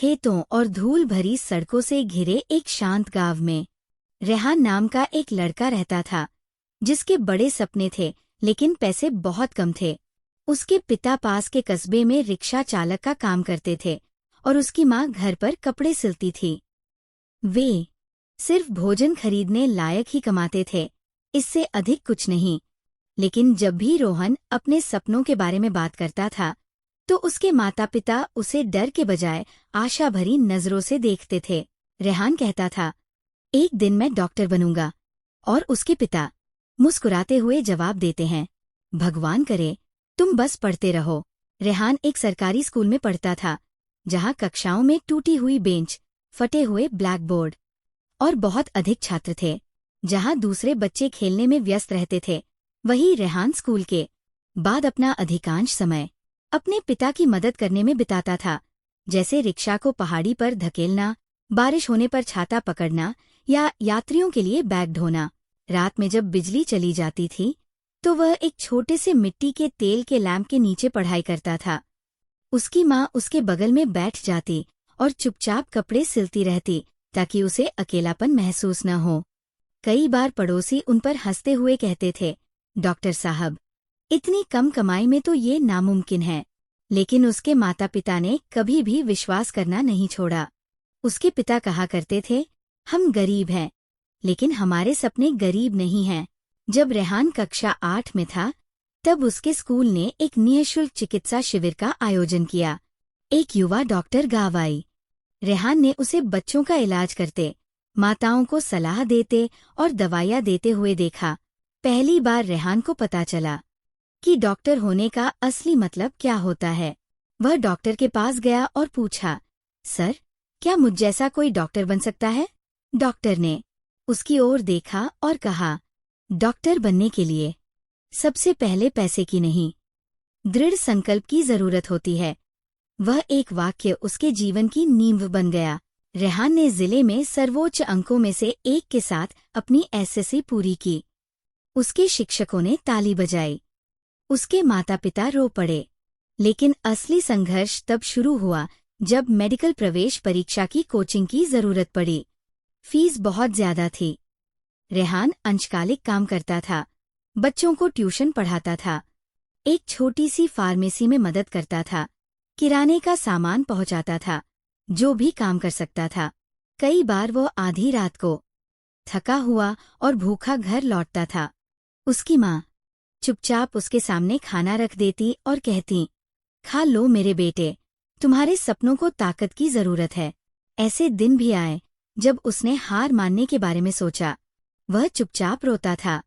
खेतों और धूल भरी सड़कों से घिरे एक शांत गांव में रेहान नाम का एक लड़का रहता था, जिसके बड़े सपने थे लेकिन पैसे बहुत कम थे। उसके पिता पास के कस्बे में रिक्शा चालक का काम करते थे और उसकी माँ घर पर कपड़े सिलती थी। वे सिर्फ भोजन खरीदने लायक ही कमाते थे, इससे अधिक कुछ नहीं। लेकिन जब भी रोहन अपने सपनों के बारे में बात करता था तो उसके माता पिता उसे डर के बजाय आशा भरी नजरों से देखते थे। रेहान कहता था, एक दिन मैं डॉक्टर बनूंगा, और उसके पिता मुस्कुराते हुए जवाब देते हैं, भगवान करे तुम बस पढ़ते रहो। रेहान एक सरकारी स्कूल में पढ़ता था, जहां कक्षाओं में टूटी हुई बेंच, फटे हुए ब्लैक बोर्ड और बहुत अधिक छात्र थे। जहां दूसरे बच्चे खेलने में व्यस्त रहते थे, वही रेहान स्कूल के बाद अपना अधिकांश समय अपने पिता की मदद करने में बिताता था, जैसे रिक्शा को पहाड़ी पर धकेलना, बारिश होने पर छाता पकड़ना या यात्रियों के लिए बैग ढोना। रात में जब बिजली चली जाती थी तो वह एक छोटे से मिट्टी के तेल के लैंप के नीचे पढ़ाई करता था। उसकी माँ उसके बगल में बैठ जाती और चुपचाप कपड़े सिलती रहती ताकि उसे अकेलापन महसूस न हो। कई बार पड़ोसी उन पर हंसते हुए कहते थे, डॉक्टर साहब, इतनी कम कमाई में तो ये नामुमकिन है। लेकिन उसके माता पिता ने कभी भी विश्वास करना नहीं छोड़ा। उसके पिता कहा करते थे, हम गरीब हैं, लेकिन हमारे सपने गरीब नहीं हैं। जब रेहान कक्षा 8 में था, तब उसके स्कूल ने एक निःशुल्क चिकित्सा शिविर का आयोजन किया। एक युवा डॉक्टर गाँव आई। रेहान ने उसे बच्चों का इलाज करते, माताओं को सलाह देते और दवाइयाँ देते हुए देखा। पहली बार रेहान को पता चला कि डॉक्टर होने का असली मतलब क्या होता है। वह डॉक्टर के पास गया और पूछा, सर, क्या मुझ जैसा कोई डॉक्टर बन सकता है? डॉक्टर ने उसकी ओर देखा और कहा, डॉक्टर बनने के लिए सबसे पहले पैसे की नहीं, दृढ़ संकल्प की जरूरत होती है। वह एक वाक्य उसके जीवन की नींव बन गया। रेहान ने जिले में सर्वोच्च अंकों में से एक के साथ अपनी एसएससी पूरी की। उसके शिक्षकों ने ताली बजाई, उसके माता पिता रो पड़े। लेकिन असली संघर्ष तब शुरू हुआ जब मेडिकल प्रवेश परीक्षा की कोचिंग की जरूरत पड़ी। फीस बहुत ज्यादा थी। रेहान अंशकालिक काम करता था, बच्चों को ट्यूशन पढ़ाता था, एक छोटी सी फार्मेसी में मदद करता था, किराने का सामान पहुंचाता था, जो भी काम कर सकता था। कई बार वो आधी रात को थका हुआ और भूखा घर लौटता था। उसकी माँ चुपचाप उसके सामने खाना रख देती और कहती, खा लो मेरे बेटे, तुम्हारे सपनों को ताकत की जरूरत है। ऐसे दिन भी आए जब उसने हार मानने के बारे में सोचा। वह चुपचाप रोता था।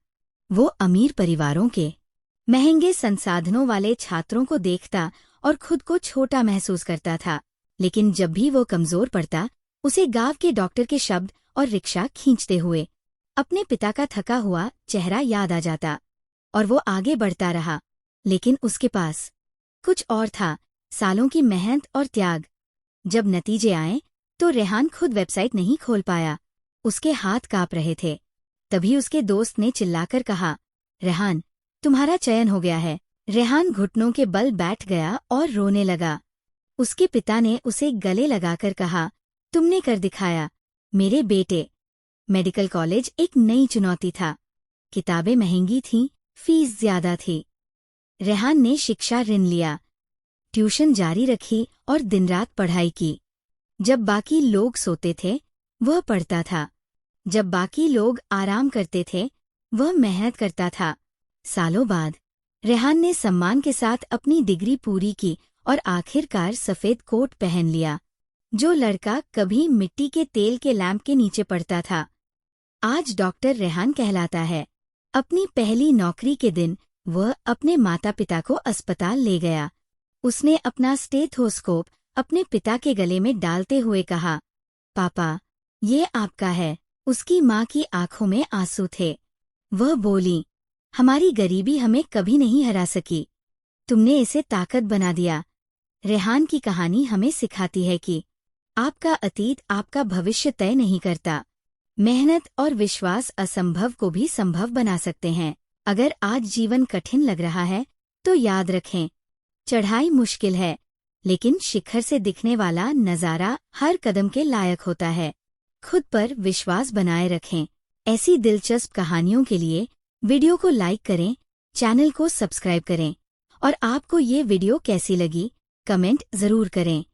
वो अमीर परिवारों के महंगे संसाधनों वाले छात्रों को देखता और खुद को छोटा महसूस करता था। लेकिन जब भी वो कमजोर पड़ता, उसे गांव के डॉक्टर के शब्द और रिक्शा खींचते हुए अपने पिता का थका हुआ चेहरा याद आ जाता और वो आगे बढ़ता रहा। लेकिन उसके पास कुछ और था, सालों की मेहनत और त्याग। जब नतीजे आए तो रेहान खुद वेबसाइट नहीं खोल पाया। उसके हाथ कांप रहे थे। तभी उसके दोस्त ने चिल्लाकर कहा, रेहान, तुम्हारा चयन हो गया है। रेहान घुटनों के बल बैठ गया और रोने लगा। उसके पिता ने उसे गले लगाकर कहा, तुमने कर दिखाया मेरे बेटे। मेडिकल कॉलेज एक नई चुनौती था। किताबें महंगी थीं, फीस ज्यादा थी। रेहान ने शिक्षा ऋण लिया, ट्यूशन जारी रखी और दिन रात पढ़ाई की। जब बाकी लोग सोते थे, वह पढ़ता था। जब बाकी लोग आराम करते थे, वह मेहनत करता था। सालों बाद रेहान ने सम्मान के साथ अपनी डिग्री पूरी की और आखिरकार सफेद कोट पहन लिया। जो लड़का कभी मिट्टी के तेल के लैंप के नीचे पड़ता था, आज डॉक्टर रेहान कहलाता है। अपनी पहली नौकरी के दिन वह अपने माता पिता को अस्पताल ले गया। उसने अपना स्टेथोस्कोप अपने पिता के गले में डालते हुए कहा, पापा, ये आपका है। उसकी माँ की आंखों में आंसू थे। वह बोली, हमारी गरीबी हमें कभी नहीं हरा सकी, तुमने इसे ताकत बना दिया। रेहान की कहानी हमें सिखाती है कि आपका अतीत आपका भविष्य तय नहीं करता। मेहनत और विश्वास असंभव को भी संभव बना सकते हैं। अगर आज जीवन कठिन लग रहा है तो याद रखें, चढ़ाई मुश्किल है, लेकिन शिखर से दिखने वाला नज़ारा हर कदम के लायक होता है। खुद पर विश्वास बनाए रखें। ऐसी दिलचस्प कहानियों के लिए वीडियो को लाइक करें, चैनल को सब्सक्राइब करें और आपको ये वीडियो कैसी लगी कमेंट ज़रूर करें।